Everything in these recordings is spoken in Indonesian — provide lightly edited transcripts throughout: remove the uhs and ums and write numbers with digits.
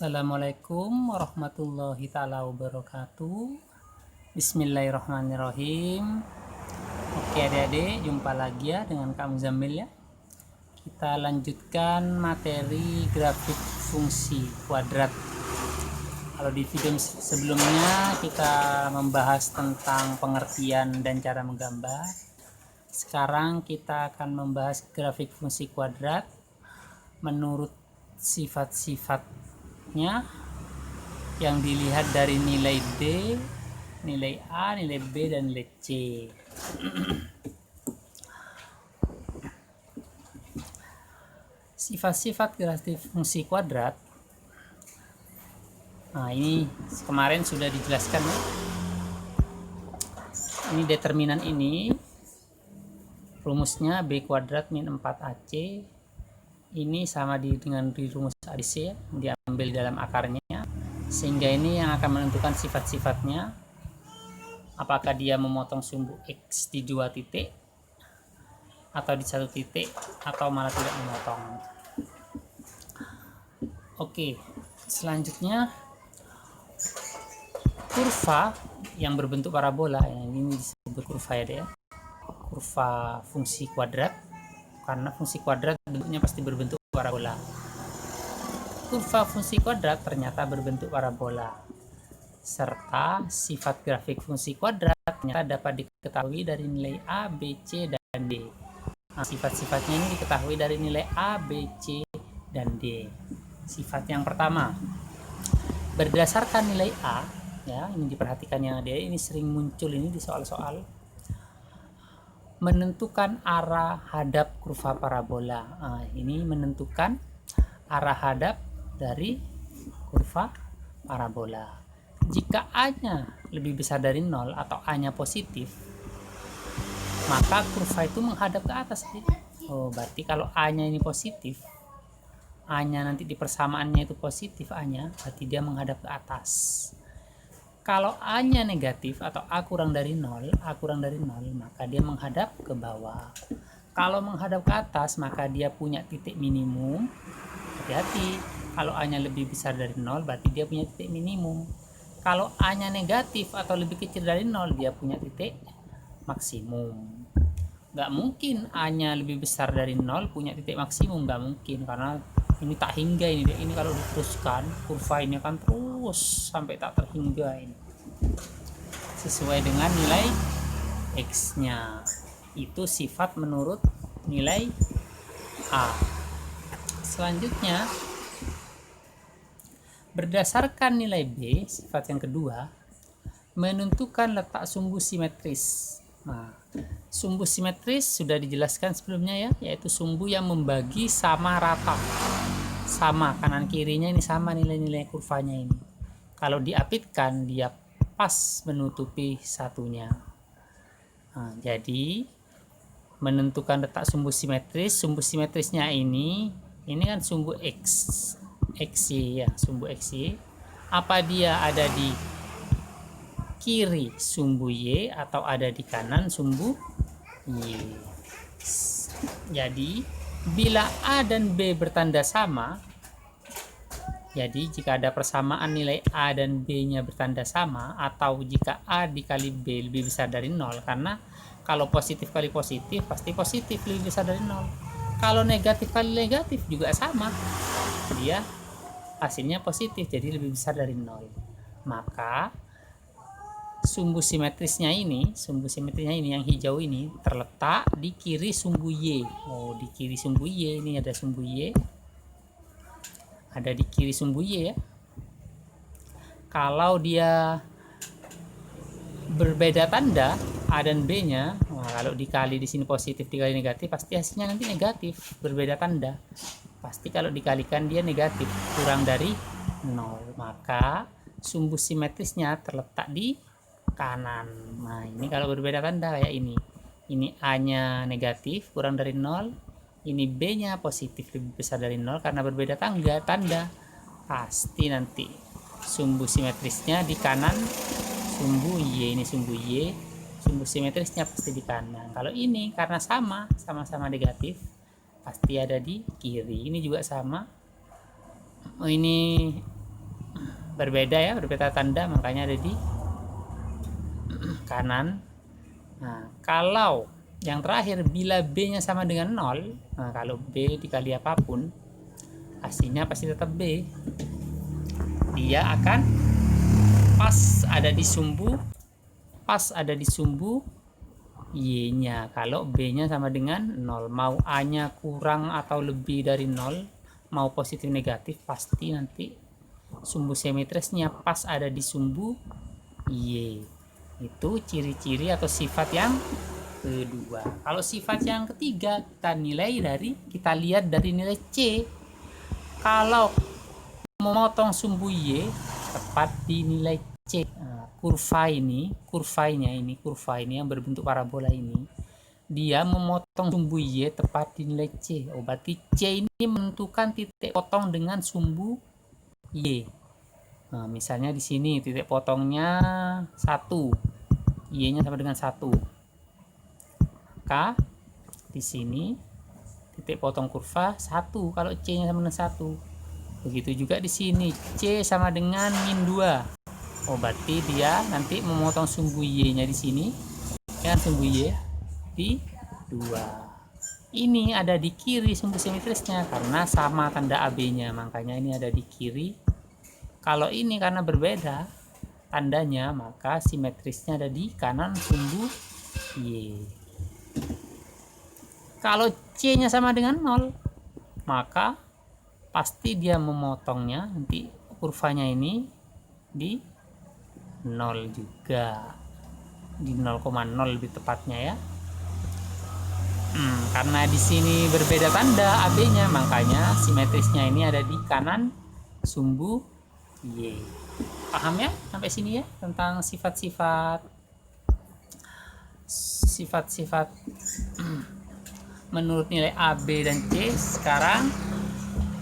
Assalamualaikum warahmatullahi taala wabarakatuh. Bismillahirrahmanirrahim. Oke adik-adik, jumpa lagi ya dengan Kak Muzammil ya. Kita lanjutkan materi grafik fungsi kuadrat. Kalau di video sebelumnya kita membahas tentang pengertian dan cara menggambar. Sekarang kita akan membahas grafik fungsi kuadrat menurut sifat-sifatnya yang dilihat dari nilai D, nilai A, nilai B, dan nilai C. Sifat-sifat grafik fungsi kuadrat. Nah, ini kemarin sudah dijelaskan ya. Ini determinan ini rumusnya B kuadrat min 4AC. Ini sama dengan di rumus ADC ya, diambil dalam akarnya, sehingga ini yang akan menentukan sifat-sifatnya, apakah dia memotong sumbu X di 2 titik atau di 1 titik atau malah tidak memotong. Oke, selanjutnya kurva yang berbentuk parabola, ini disebut kurva ya, kurva fungsi kuadrat, karena fungsi kuadrat bentuknya pasti berbentuk parabola. Kurva fungsi kuadrat ternyata berbentuk parabola, serta sifat grafik fungsi kuadrat ternyata dapat diketahui dari nilai A, B, C, dan D. Nah, sifat-sifatnya ini diketahui dari nilai A, B, C, dan D. Sifat yang pertama, berdasarkan nilai A, ya ini diperhatikan yang ada, ini sering muncul ini di soal-soal, menentukan arah hadap kurva parabola. Nah, ini menentukan arah hadap dari kurva parabola. Jika A-nya lebih besar dari 0 atau A-nya positif, maka kurva itu menghadap ke atas. Oh, berarti kalau A-nya ini positif, A-nya nanti di persamaannya itu positif A-nya, berarti dia menghadap ke atas. Kalau A-nya negatif atau A kurang dari 0, maka dia menghadap ke bawah. Kalau menghadap ke atas, maka dia punya titik minimum. Hati-hati, kalau A-nya lebih besar dari 0, berarti dia punya titik minimum. Kalau A-nya negatif atau lebih kecil dari 0, dia punya titik maksimum. Nggak mungkin A-nya lebih besar dari 0 punya titik maksimum, nggak mungkin, karena ini tak hingga ini kalau diteruskan kurva ini akan terus sampai tak terhingga ini sesuai dengan nilai X-nya. Itu sifat menurut nilai A. Selanjutnya, berdasarkan nilai B, sifat yang kedua, menentukan letak sumbu simetris. Nah, sumbu simetris sudah dijelaskan sebelumnya ya, yaitu sumbu yang membagi sama rata. Sama kanan kirinya ini sama nilai-nilai kurvanya ini. Kalau diapitkan dia pas menutupi satunya. Nah, jadi menentukan letak sumbu simetrisnya ini kan sumbu XY ya, sumbu XY. Apa dia ada di kiri sumbu Y atau ada di kanan sumbu Y? Jadi bila A dan B bertanda sama, jadi jika ada persamaan nilai A dan B-nya bertanda sama, atau jika A dikali B lebih besar dari 0, karena kalau positif kali positif pasti positif lebih besar dari 0. Kalau negatif kali negatif juga sama, dia hasilnya positif, jadi lebih besar dari 0. Maka sumbu simetrisnya ini yang hijau ini terletak di kiri sumbu Y. Oh, di kiri sumbu Y ini ada sumbu Y. Ada di kiri sumbu Y ya. Kalau dia berbeda tanda A dan B-nya, nah, kalau dikali di sini positif dikali negatif, pasti hasilnya nanti negatif, berbeda tanda. Pasti kalau dikalikan dia negatif, kurang dari 0. Maka sumbu simetrisnya terletak di kanan. Nah, ini kalau berbeda tanda kayak ini. Ini A-nya negatif, kurang dari 0. Ini B-nya positif, lebih besar dari 0, karena berbeda tanda. Pasti nanti sumbu simetrisnya di kanan sumbu Y. Ini sumbu Y, sumbu simetrisnya pasti di kanan. Kalau ini karena sama-sama negatif, pasti ada di kiri. Ini juga sama. Oh, ini berbeda ya, berbeda tanda, makanya ada di kanan. Nah, kalau yang terakhir bila B nya sama dengan 0, nah kalau B dikali apapun hasilnya pasti tetap B. Dia akan pas ada di sumbu Y nya kalau B nya sama dengan 0. Mau A nya kurang atau lebih dari 0, mau positif negatif, pasti nanti sumbu simetrisnya pas ada di sumbu Y. Itu ciri-ciri atau sifat yang kedua. Kalau sifat yang ketiga kita lihat dari nilai C. Kalau memotong sumbu Y tepat di nilai C. Nah, kurva ini yang berbentuk parabola ini, dia memotong sumbu Y tepat di nilai C. Berarti C ini menentukan titik potong dengan sumbu Y. Nah, misalnya di sini titik potongnya 1, Y-nya sama dengan 1. Maka di sini titik potong kurva 1 kalau C-nya sama dengan 1. Begitu juga di sini C sama dengan min 2. Berarti dia nanti memotong sumbu Y-nya di sini dengan sumbu Y di 2. Ini ada di kiri sumbu simetrisnya karena sama tanda AB-nya, makanya ini ada di kiri. Kalau ini karena berbeda tandanya, maka simetrisnya ada di kanan sumbu Y. Kalau C-nya sama dengan 0, maka pasti dia memotongnya nanti kurvanya ini di 0 juga, di 0,0 lebih tepatnya ya. Karena di sini berbeda tanda AB-nya, makanya simetrisnya ini ada di kanan sumbu Y. Paham ya sampai sini ya tentang sifat-sifat menurut nilai A, B, dan C. Sekarang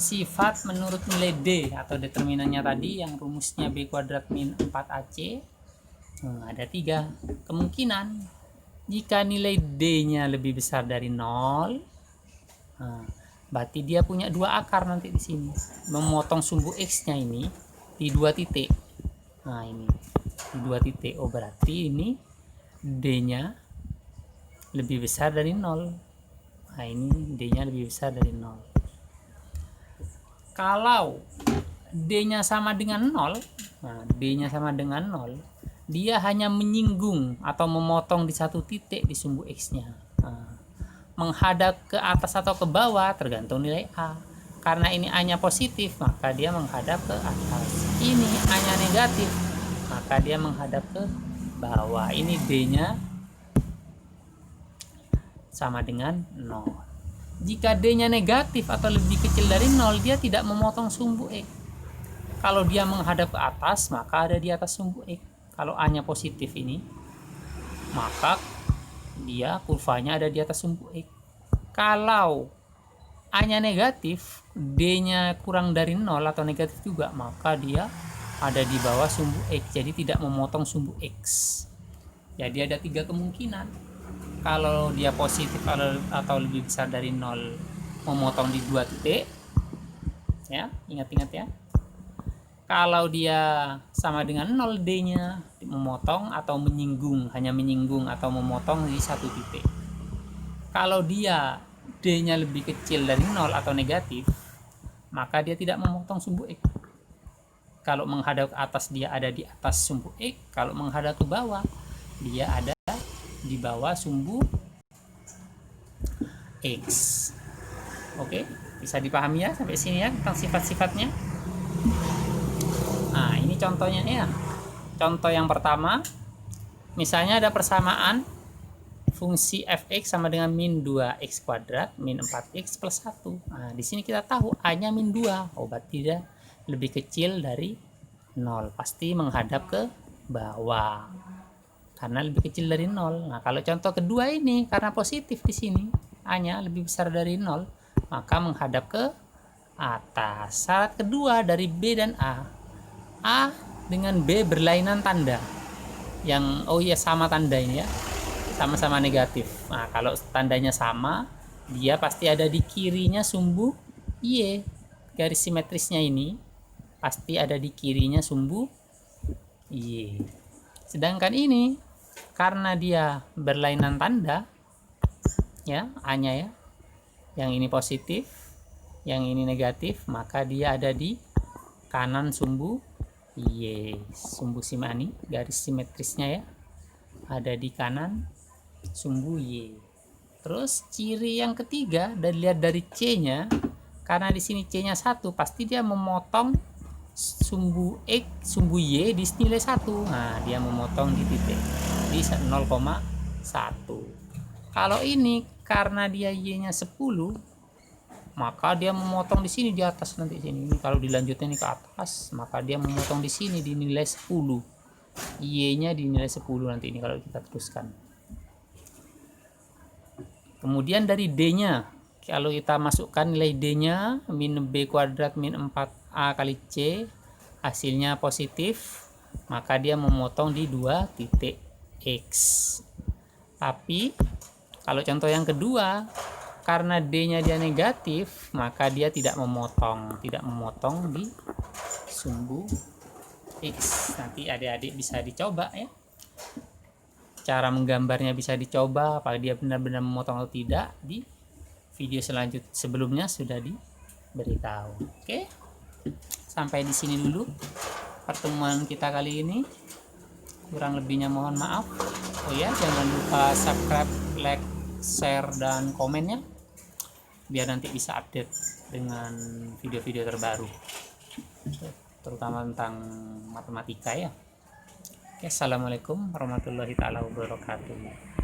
sifat menurut nilai D atau determinannya tadi yang rumusnya B kuadrat min 4AC. Ada 3 kemungkinan. Jika nilai D-nya lebih besar dari 0, berarti dia punya 2 akar nanti di sini. Memotong sumbu X-nya ini di 2 titik. Nah, ini di 2 titik. Berarti ini D-nya lebih besar dari 0. Nah, ini D-nya lebih besar dari 0. Kalau D-nya sama dengan 0, D-nya sama dengan 0, dia hanya menyinggung atau memotong di satu titik di sumbu X-nya. Menghadap ke atas atau ke bawah tergantung nilai A. Karena ini A-nya positif, maka dia menghadap ke atas. Ini A-nya negatif, maka dia menghadap ke bawah. Ini D-nya sama dengan 0. Jika D-nya negatif atau lebih kecil dari 0, dia tidak memotong sumbu X. Kalau dia menghadap ke atas, maka ada di atas sumbu X. Kalau A-nya positif ini, maka dia kurvanya ada di atas sumbu X. Kalau A-nya negatif, D-nya kurang dari 0 atau negatif juga, maka dia ada di bawah sumbu X. Jadi tidak memotong sumbu X. Jadi ada 3 kemungkinan. Kalau dia positif atau lebih besar dari 0, memotong di 2 titik. Ya, ingat-ingat ya. Kalau dia sama dengan 0 D-nya, memotong atau menyinggung, hanya menyinggung atau memotong di 1 titik. Kalau dia D-nya lebih kecil dari 0 atau negatif, maka dia tidak memotong sumbu X. Kalau menghadap ke atas, dia ada di atas sumbu X. Kalau menghadap ke bawah, dia ada di bawah sumbu X. Oke, bisa dipahami ya sampai sini ya tentang sifat-sifatnya. Nah, ini contohnya ya. Contoh yang pertama, misalnya ada persamaan fungsi fx sama dengan min 2x kuadrat min 4x plus 1. Nah, di sini kita tahu A-nya min 2. Berarti dia lebih kecil dari 0. Pasti menghadap ke bawah. Karena lebih kecil dari 0. Nah, kalau contoh kedua ini karena positif di sini, A-nya lebih besar dari 0, maka menghadap ke atas. Syarat kedua dari B dan A dengan B berlainan tanda. Yang sama tanda ini ya. Sama-sama negatif. Nah, kalau tandanya sama, dia pasti ada di kirinya sumbu Y. Garis simetrisnya ini pasti ada di kirinya sumbu Y. Sedangkan ini karena dia berlainan tanda ya, A-nya ya, yang ini positif, yang ini negatif, maka dia ada di kanan sumbu Y. Sumbu simani, garis simetrisnya ya, ada di kanan sumbu Y. Terus ciri yang ketiga, dan lihat dari C-nya, karena di sini C-nya 1, pasti dia memotong sumbu X, sumbu Y di nilai 1. Nah, dia memotong di titik di 0,1. Kalau ini karena dia Y-nya 10, maka dia memotong di sini di atas nanti sini. Ini kalau dilanjutkan ini ke atas, maka dia memotong di sini di nilai 10. Y-nya di nilai 10 nanti ini kalau kita teruskan. Kemudian dari D-nya, kalau kita masukkan nilai D-nya min B kuadrat min 4A kali C, hasilnya positif, maka dia memotong di 2 titik X. Tapi kalau contoh yang kedua, karena D-nya dia negatif, maka dia tidak memotong di sumbu X. Nanti adik-adik bisa dicoba ya. Cara menggambarnya bisa dicoba, apakah dia benar-benar memotong atau tidak. Di video selanjutnya sebelumnya sudah diberitahu. Oke. Sampai di sini dulu pertemuan kita kali ini. Kurang lebihnya mohon maaf. Oh ya, jangan lupa subscribe, like, share, dan komennya, biar nanti bisa update dengan video-video terbaru, terutama tentang matematika ya. Oke, assalamualaikum warahmatullahi taala wabarakatuh.